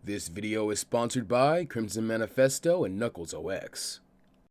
This video is sponsored by Crimson Manifesto and Knuckles OX.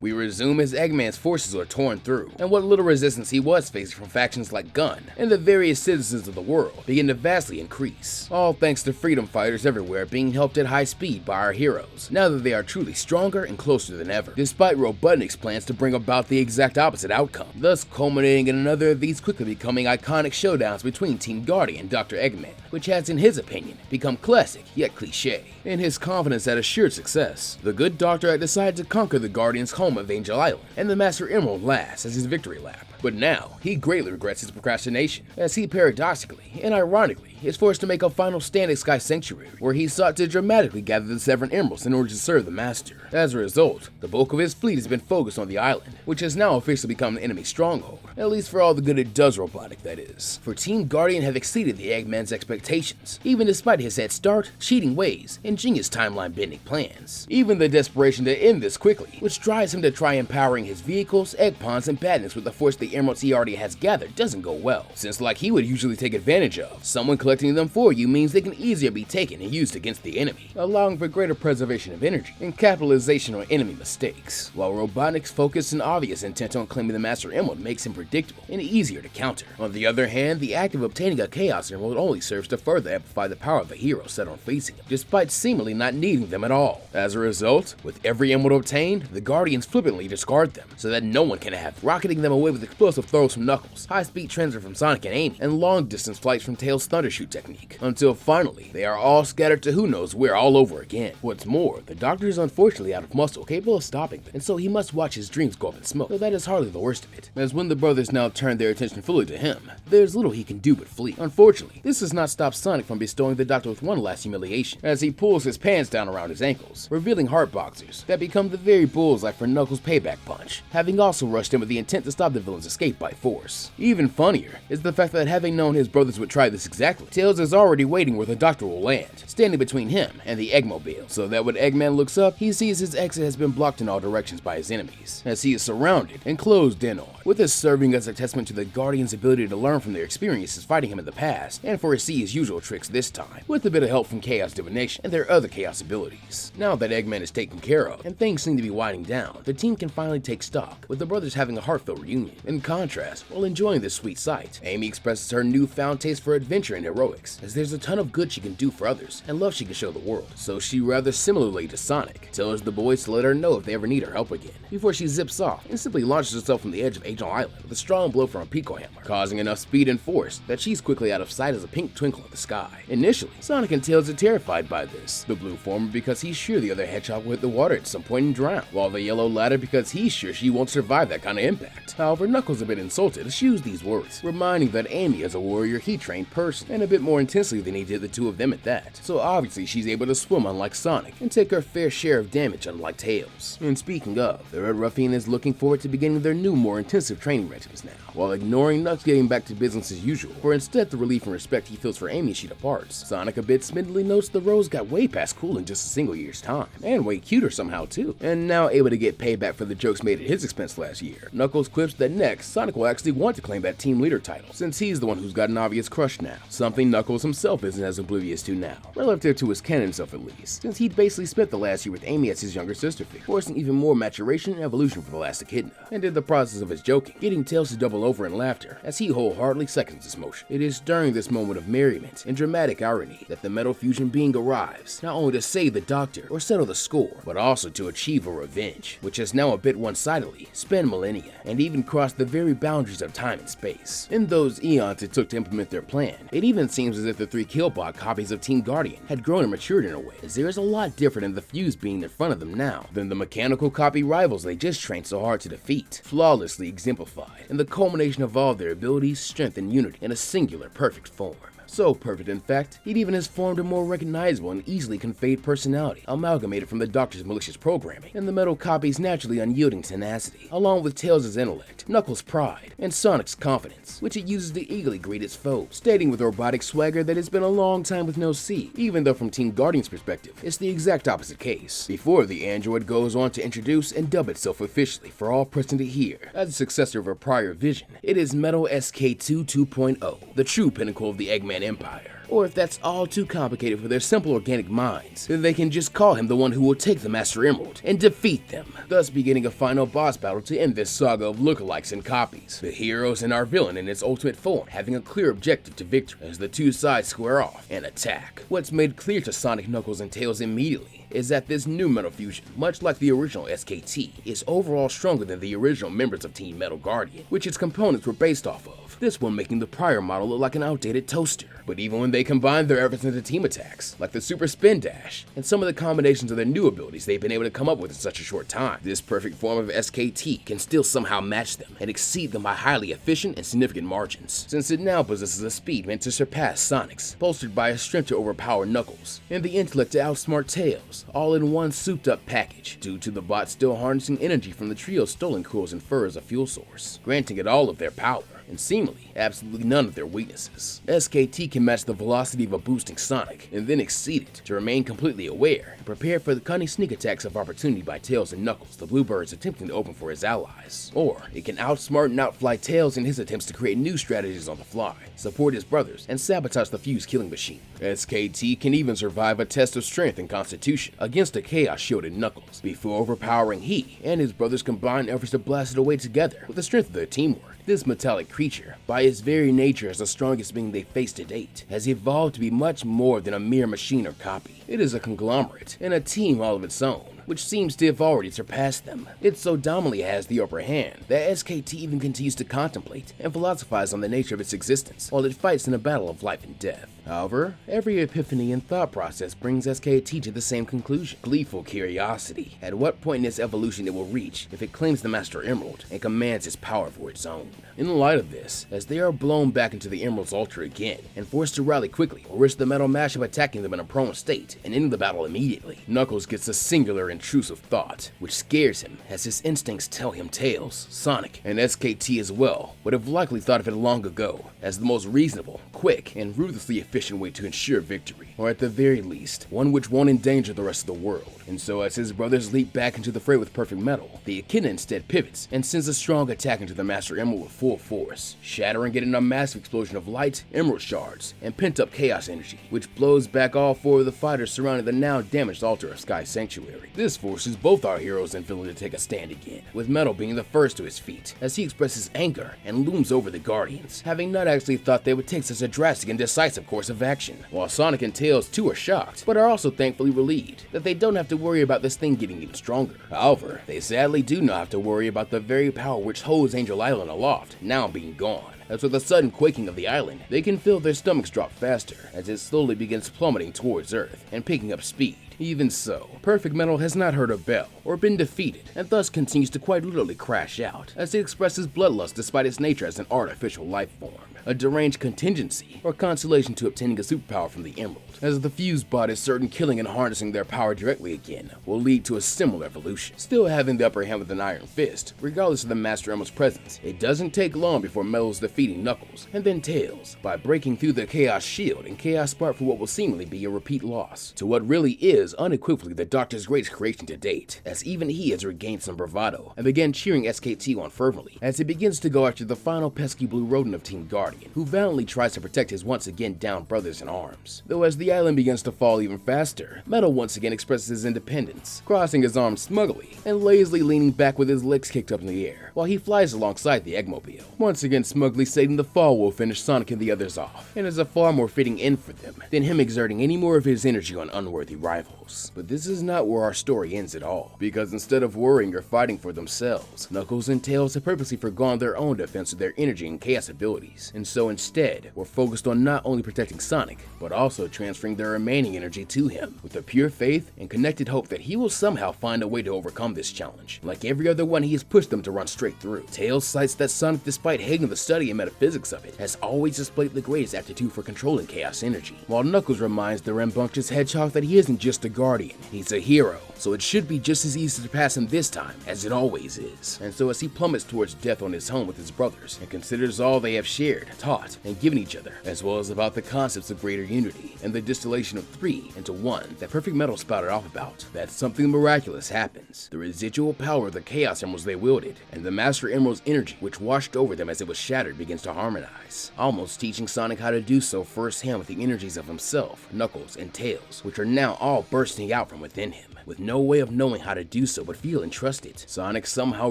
We resume as Eggman's forces are torn through, and what little resistance he was facing from factions like Gun and the various citizens of the world begin to vastly increase, all thanks to freedom fighters everywhere being helped at high speed by our heroes, now that they are truly stronger and closer than ever, despite Robotnik's plans to bring about the exact opposite outcome, thus culminating in another of these quickly becoming iconic showdowns between Team Guardian and Dr. Eggman, which has in his opinion become classic yet cliche. In his confidence at assured success, the good doctor had decided to conquer the Guardian's home of Angel Island, and the Master Emerald last as his victory lap. But now, he greatly regrets his procrastination, as he paradoxically and ironically is forced to make a final stand at Sky Sanctuary, where he sought to dramatically gather the 7 emeralds in order to serve the Master. As a result, the bulk of his fleet has been focused on the island, which has now officially become the enemy stronghold, at least for all the good it does Robotnik, that is. For Team Guardian have exceeded the Eggman's expectations, even despite his head start, cheating ways, and genius timeline-bending plans. Even the desperation to end this quickly, which drives him to try empowering his vehicles, egg pawns, and badness with the force the emeralds he already has gathered doesn't go well, since like he would usually take advantage of, someone collecting them for you means they can easier be taken and used against the enemy, allowing for greater preservation of energy and capitalization on enemy mistakes, while Robotnik's focus and obvious intent on claiming the Master Emerald makes him predictable and easier to counter. On the other hand, the act of obtaining a Chaos Emerald only serves to further amplify the power of the hero set on facing him, despite seemingly not needing them at all. As a result, with every emerald obtained, the Guardians flippantly discard them, so that no one can have, rocketing them away with explosive throws from Knuckles, high-speed transfer from Sonic and Amy, and long-distance flights from Tails' Thundershoot technique, until finally, they are all scattered to who knows where all over again. What's more, the Doctor is unfortunately out of muscle capable of stopping them, and so he must watch his dreams go up in smoke, though that is hardly the worst of it, as when the brothers now turn their attention fully to him, there's little he can do but flee. Unfortunately, this does not stop Sonic from bestowing the Doctor with one last humiliation, as he pulls his pants down around his ankles, revealing heart boxers that become the very bullseye for Knuckles' payback punch, having also rushed in with the intent to stop the villain's escape by force. Even funnier is the fact that having known his brothers would try this exactly, Tails is already waiting where the Doctor will land, standing between him and the Eggmobile, so that when Eggman looks up, he sees his exit has been blocked in all directions by his enemies, as he is surrounded and closed in on, with this serving as a testament to the Guardian's ability to learn from their experiences fighting him in the past, and foresee his usual tricks this time, with a bit of help from Chaos Divination and their other Chaos abilities. Now that Eggman is taken care of, and things seem to be winding down, the team can finally take stock, with the brothers having a heartfelt reunion. In contrast, while enjoying this sweet sight, Amy expresses her newfound taste for adventure and heroics, as there's a ton of good she can do for others, and love she can show the world, so she rather similarly to Sonic, tells the boys to let her know if they ever need her help again, before she zips off and simply launches herself from the edge of Angel Island with a strong blow from a Pico Hammer, causing enough speed and force that she's quickly out of sight as a pink twinkle in the sky. Initially, Sonic and Tails are terrified by this, the blue former because he's sure the other hedgehog will hit the water at some point and drown, while the yellow latter because he's sure she won't survive that kind of impact. However, Knuckles a bit insulted as she used these words, reminding that Amy is a warrior he trained personally, and a bit more intensely than he did the two of them at that, so obviously she's able to swim unlike Sonic, and take her fair share of damage unlike Tails. And speaking of, the Red Ruffian is looking forward to beginning their new, more intensive training regimes now, while ignoring Knuckles getting back to business as usual, for instead the relief and respect he feels for Amy as she departs. Sonic a bit smidly notes the Rose got way past cool in just a single year's time, and way cuter somehow too, and now able to get payback for the jokes made at his expense last year. Knuckles quips that next, Sonic will actually want to claim that team leader title, since he's the one who's got an obvious crush now, something Knuckles himself isn't as oblivious to now, relative to his canon self at least, since he'd basically spent the last year with Amy as his younger sister figure, forcing even more maturation and evolution for the last Echidna, and in the process of his joking, getting Tails to double over in laughter, as he wholeheartedly seconds this motion. It is during this moment of merriment and dramatic irony that the Metal Fusion being arrives, not only to save the Doctor or settle the score, but also to achieve a revenge, which has now a bit one-sidedly spanned millennia, and even crossed the very boundaries of time and space. In those eons it took to implement their plan, it even seems as if the 3 Killbot copies of Team Guardian had grown and matured in a way, as there is a lot different in the Fuse being in front of them now than the mechanical copy rivals they just trained so hard to defeat, flawlessly exemplified, and the culmination of all their abilities, strength, and unity in a singular perfect form. So perfect, in fact, it even has formed a more recognizable and easily conveyed personality, amalgamated from the Doctor's malicious programming, and the metal copy's naturally unyielding tenacity, along with Tails' intellect, Knuckles' pride, and Sonic's confidence, which it uses to eagerly greet its foe, stating with robotic swagger that it's been a long time with no C, even though from Team Guardian's perspective, it's the exact opposite case. Before the android goes on to introduce and dub itself officially for all present to hear, as a successor of her prior vision, it is Metal SK2 2.0, the true pinnacle of the Eggman Empire. or if that's all too complicated for their simple organic minds, then they can just call him the one who will take the Master Emerald and defeat them, thus beginning a final boss battle to end this saga of lookalikes and copies. The heroes and our villain in its ultimate form having a clear objective to victory as the two sides square off and attack. What's made clear to Sonic, Knuckles, and Tails immediately is that this new Metal Fusion, much like the original SKT, is overall stronger than the original members of Team Metal Guardian, which its components were based off of, this one making the prior model look like an outdated toaster. But even when they combine their efforts into team attacks, like the Super Spin Dash, and some of the combinations of their new abilities they've been able to come up with in such a short time, this perfect form of SKT can still somehow match them and exceed them by highly efficient and significant margins, since it now possesses a speed meant to surpass Sonic's, bolstered by a strength to overpower Knuckles, and the intellect to outsmart Tails, all in one souped-up package, due to the bot still harnessing energy from the trio's stolen quills and fur as a fuel source, granting it all of their power, and seemingly absolutely none of their weaknesses. SKT can match the velocity of a boosting Sonic, and then exceed it to remain completely aware and prepared for the cunning sneak attacks of opportunity by Tails and Knuckles, the Bluebirds attempting to open for his allies. Or it can outsmart and outfly Tails in his attempts to create new strategies on the fly, support his brothers, and sabotage the Fuse killing machine. SKT can even survive a test of strength and constitution against a Chaos shielded Knuckles, before overpowering he and his brothers' combined efforts to blast it away together with the strength of their teamwork. This metallic creature, by its very nature as the strongest being they faced to date, has evolved to be much more than a mere machine or copy. It is a conglomerate and a team all of its own, which seems to have already surpassed them. It so dominantly has the upper hand that SKT even continues to contemplate and philosophize on the nature of its existence while it fights in a battle of life and death. However, every epiphany and thought process brings SKT to the same conclusion: gleeful curiosity. At what point in its evolution it will reach if it claims the Master Emerald and commands its power for its own. In light of this, as they are blown back into the Emerald's Ultra again and forced to rally quickly or risk the Metal Mashup attacking them in a prone state and ending the battle immediately, Knuckles gets a singular intrusive thought, which scares him as his instincts tell him Tails, Sonic, and SKT as well would have likely thought of it long ago as the most reasonable, quick, and ruthlessly efficient way to ensure victory, or at the very least, one which won't endanger the rest of the world. And so as his brothers leap back into the fray with perfect metal, the Echidna instead pivots and sends a strong attack into the Master Emerald with full force, shattering it in a massive explosion of light, emerald shards, and pent-up chaos energy, which blows back all four of the fighters surrounding the now damaged altar of Sky Sanctuary. This forces both our heroes and villain to take a stand again, with Metal being the first to his feet, as he expresses anger and looms over the Guardians, having not actually thought they would take such a drastic and decisive course of action, while Sonic and Tails too are shocked, but are also thankfully relieved that they don't have to worry about this thing getting even stronger. However, they sadly do not have to worry about the very power which holds Angel Island aloft now being gone, as with a sudden quaking of the island, they can feel their stomachs drop faster as it slowly begins plummeting towards Earth and picking up speed. Even so, Perfect Metal has not heard a bell or been defeated, and thus continues to quite literally crash out as it expresses bloodlust despite its nature as an artificial life form, a deranged contingency or consolation to obtaining a superpower from the Emerald, as the Fuse bot is certain killing and harnessing their power directly again will lead to a similar evolution. Still having the upper hand with an iron fist, regardless of the Master Emerald's presence, it doesn't take long before Metal's defeating Knuckles, and then Tails, by breaking through the Chaos Shield and Chaos Spark for what will seemingly be a repeat loss, to what really is unequivocally the Doctor's greatest creation to date, as even he has regained some bravado and began cheering SKT on fervently as he begins to go after the final pesky blue rodent of Team Guardian, who valiantly tries to protect his once again downed brothers in arms. Though as the island begins to fall even faster, Metal once again expresses his independence, crossing his arms smugly and lazily leaning back with his legs kicked up in the air, while he flies alongside the Eggmobile, once again smugly stating the fall will finish Sonic and the others off, and is a far more fitting end for them than him exerting any more of his energy on unworthy rivals. But this is not where our story ends at all, because instead of worrying or fighting for themselves, Knuckles and Tails have purposely forgone their own defense of their energy and chaos abilities, and so instead were focused on not only protecting Sonic, but also transferring their remaining energy to him, with a pure faith and connected hope that he will somehow find a way to overcome this challenge. Like every other one he has pushed them to run straight through, Tails cites that Sonic, despite hating the study and metaphysics of it, has always displayed the greatest aptitude for controlling chaos energy, while Knuckles reminds the rambunctious hedgehog that he isn't just a the Guardian. He's a hero, so it should be just as easy to surpass him this time as it always is. And so as he plummets towards death on his home with his brothers and considers all they have shared, taught, and given each other, as well as about the concepts of greater unity and the distillation of three into one that Perfect Metal spouted off about, that something miraculous happens. The residual power of the Chaos Emeralds they wielded and the Master Emerald's energy which washed over them as it was shattered begins to harmonize, almost teaching Sonic how to do so firsthand with the energies of himself, Knuckles, and Tails, which are now all bursting out from within him. With no way of knowing how to do so but feel entrusted, Sonic somehow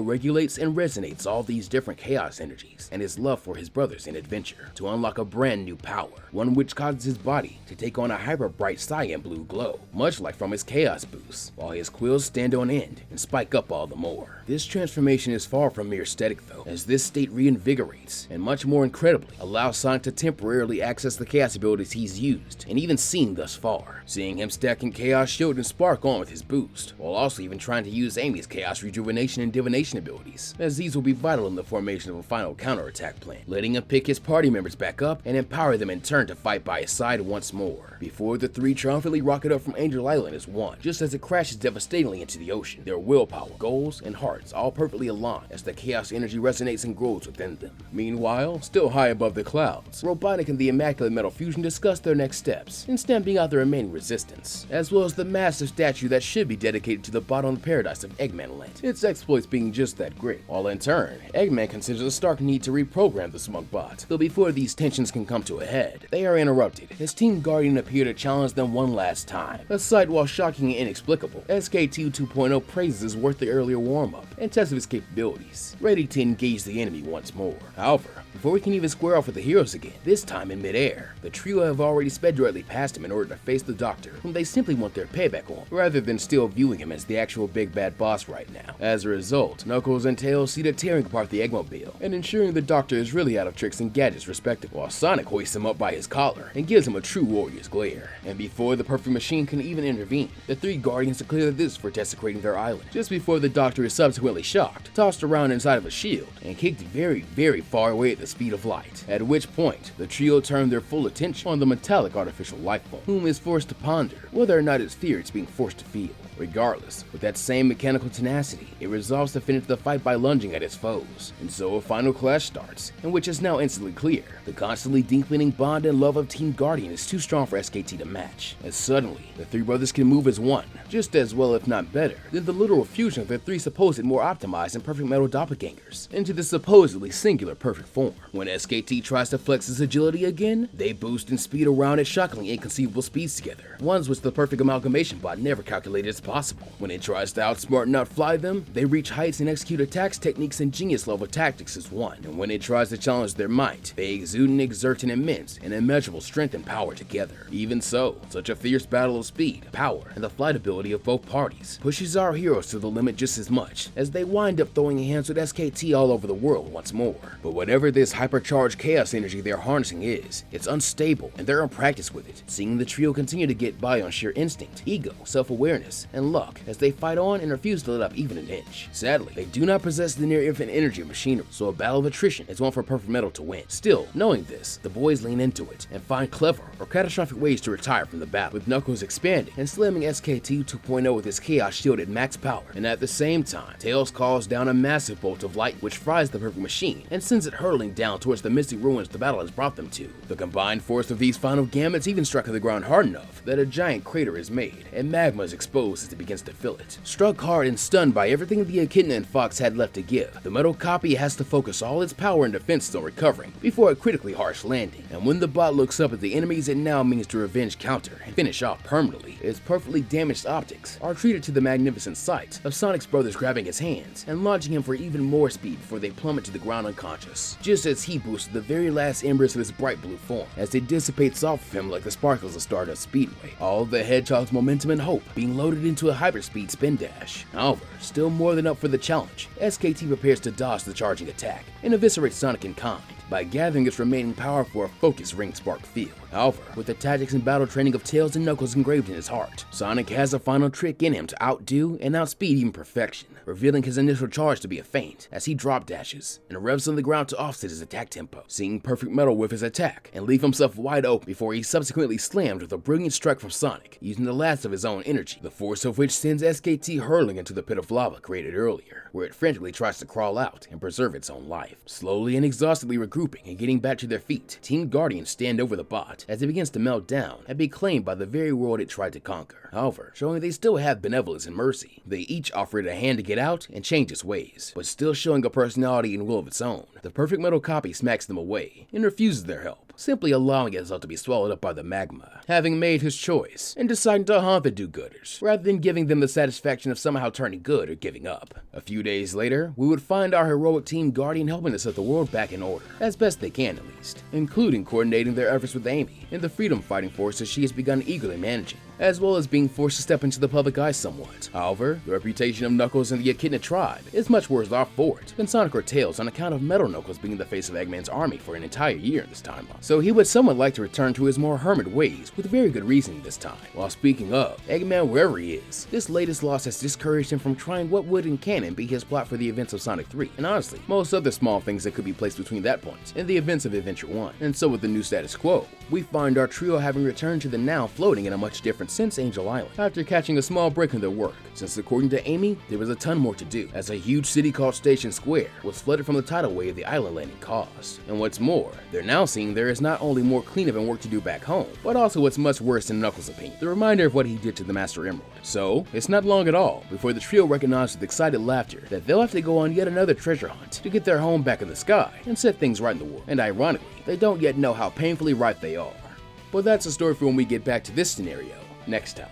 regulates and resonates all these different chaos energies and his love for his brothers in adventure to unlock a brand new power, one which causes his body to take on a hyper bright cyan blue glow, much like from his Chaos Boost, while his quills stand on end and spike up all the more. This transformation is far from mere aesthetic though, as this state reinvigorates and much more incredibly allows Sonic to temporarily access the chaos abilities he's used and even seen thus far, seeing him stacking Chaos Shield and Spark on with his boost, while also even trying to use Amy's Chaos Rejuvenation and Divination abilities, as these will be vital in the formation of a final counterattack plan, letting him pick his party members back up and empower them in turn to fight by his side once more, before the three triumphantly rocket up from Angel Island as one, just as it crashes devastatingly into the ocean, their willpower, goals, and hearts all perfectly aligned as the chaos energy resonates and grows within them. Meanwhile, still high above the clouds, Robotnik and the Immaculate Metal Fusion discuss their next steps in stamping out the remaining resistance, as well as the massive statue that should be dedicated to the bottom of the paradise of Eggman Land, its exploits being just that great, while in turn, Eggman considers a stark need to reprogram the Smug Bot, though before these tensions can come to a head, they are interrupted as Team Guardian appear to challenge them one last time, a sight while shocking and inexplicable. SKT 2.0 praises his worth the earlier warm-up and tests of his capabilities, ready to engage the enemy once more. However, before we can even square off with the heroes again, this time in midair, the trio have already sped directly past him in order to face the Doctor, whom they simply want their payback on, rather than still viewing him as the actual big bad boss right now. As a result, Knuckles and Tails see to tearing apart the Eggmobile and ensuring the Doctor is really out of tricks and gadgets respectively, while Sonic hoists him up by his collar and gives him a true warrior's glare. And before the Perfect Machine can even intervene, the three Guardians declare this for desecrating their island, just before the Doctor is subsequently shocked, tossed around inside of a shield, and kicked very, very far away at the speed of light, at which point the trio turn their full attention on the metallic artificial life form, whom is forced to ponder whether or not it's fear it's being forced to feel. Regardless, with that same mechanical tenacity, it resolves to finish the fight by lunging at its foes, and so a final clash starts, in which is now instantly clear the constantly deepening bond and love of Team Guardian is too strong for SKT to match, as suddenly the three brothers can move as one, just as well if not better than the literal fusion of their three supposed more optimized and Perfect Metal doppelgangers into the supposedly singular perfect form. When SKT tries to flex his agility again, they boost and speed around at shockingly inconceivable speeds together, ones which the perfect amalgamation bot never calculated as possible. When it tries to outsmart and outfly them, they reach heights and execute attacks, techniques, and genius level tactics as one. And when it tries to challenge their might, they exude and exert an immense and immeasurable strength and power together. Even so, such a fierce battle of speed, power, and the flight ability of both parties pushes our heroes to the limit just as much, as they wind up throwing hands with SKT all over the world once more. But whatever this hypercharged chaos energy they're harnessing is, it's unstable and they're unpracticed with it, seeing the trio continue to get by on sheer instinct, ego, self-awareness, and luck as they fight on and refuse to let up even an inch. Sadly, they do not possess the near infinite energy of machinery, so a battle of attrition is one for Perfect Metal to win. Still, knowing this, the boys lean into it and find clever or catastrophic ways to retire from the battle, with Knuckles expanding and slamming SKT 2.0 with his Chaos Shield at max power, and at the same time, Tails calls down a massive bolt of light which fries the Perfect Machine and sends it hurtling down towards the mystic ruins the battle has brought them to. The combined force of these final gamuts even struck the ground hard enough that a giant crater is made, and magma is exposed as it begins to fill it. Struck hard and stunned by everything the Echidna and Fox had left to give, the metal copy has to focus all its power and defenses on recovering before a critically harsh landing. And when the bot looks up at the enemies it now means to revenge counter and finish off permanently, its perfectly damaged optics are treated to the magnificent sight of Sonic's brothers grabbing his hands and launching him for even more speed before they plummet to the ground unconscious, just as he boosts the very last embers of his bright blue form as it dissipates off of him like the sparkles of Stardust Speedway. All of the Hedgehog's momentum and hope being loaded into a hyperspeed spin dash. However, still more than up for the challenge, SKT prepares to dodge the charging attack and eviscerate Sonic in kind, by gathering its remaining power for a focused ring spark field. However, with the tactics and battle training of Tails and Knuckles engraved in his heart, Sonic has a final trick in him to outdo and outspeed even perfection, revealing his initial charge to be a feint as he drop dashes and revs on the ground to offset his attack tempo, seeing Perfect Metal with his attack and leave himself wide open before he subsequently slammed with a brilliant strike from Sonic, using the last of his own energy, the force of which sends SKT hurling into the pit of lava created earlier, where it frantically tries to crawl out and preserve its own life. Slowly and exhaustively regrouping and getting back to their feet, Team Guardians stand over the bot as it begins to melt down and be claimed by the very world it tried to conquer. However, showing they still have benevolence and mercy, they each offer it a hand to get out and change its ways, but still showing a personality and will of its own. The Perfect Metal copy smacks them away and refuses their help, simply allowing itself to be swallowed up by the magma, having made his choice and deciding to haunt the do-gooders, rather than giving them the satisfaction of somehow turning good or giving up. A few days later, we would find our heroic Team Guardian helping to set the world back in order, as best they can at least, including coordinating their efforts with Amy and the freedom fighting forces she has begun eagerly managing, as well as being forced to step into the public eye somewhat. However, the reputation of Knuckles and the Echidna tribe is much worse off for it than Sonic or Tails on account of Metal Knuckles being the face of Eggman's army for an entire year in this timeline. So he would somewhat like to return to his more hermit ways with very good reasoning this time. While speaking of Eggman, wherever he is, this latest loss has discouraged him from trying what would in canon be his plot for the events of Sonic 3, and honestly, most other small things that could be placed between that point and the events of Adventure 1. And so with the new status quo, we find our trio having returned to the now floating in a much different sense Angel Island, after catching a small break in their work, since according to Amy, there was a ton more to do, as a huge city called Station Square was flooded from the tidal wave the island landing caused. And what's more, they're now seeing there is not only more cleanup and work to do back home, but also what's much worse in Knuckles' opinion, the reminder of what he did to the Master Emerald. So, it's not long at all before the trio recognizes with excited laughter that they'll have to go on yet another treasure hunt to get their home back in the sky and set things right in the world. And ironically, they don't yet know how painfully right they are. But that's a story for when we get back to this scenario next time.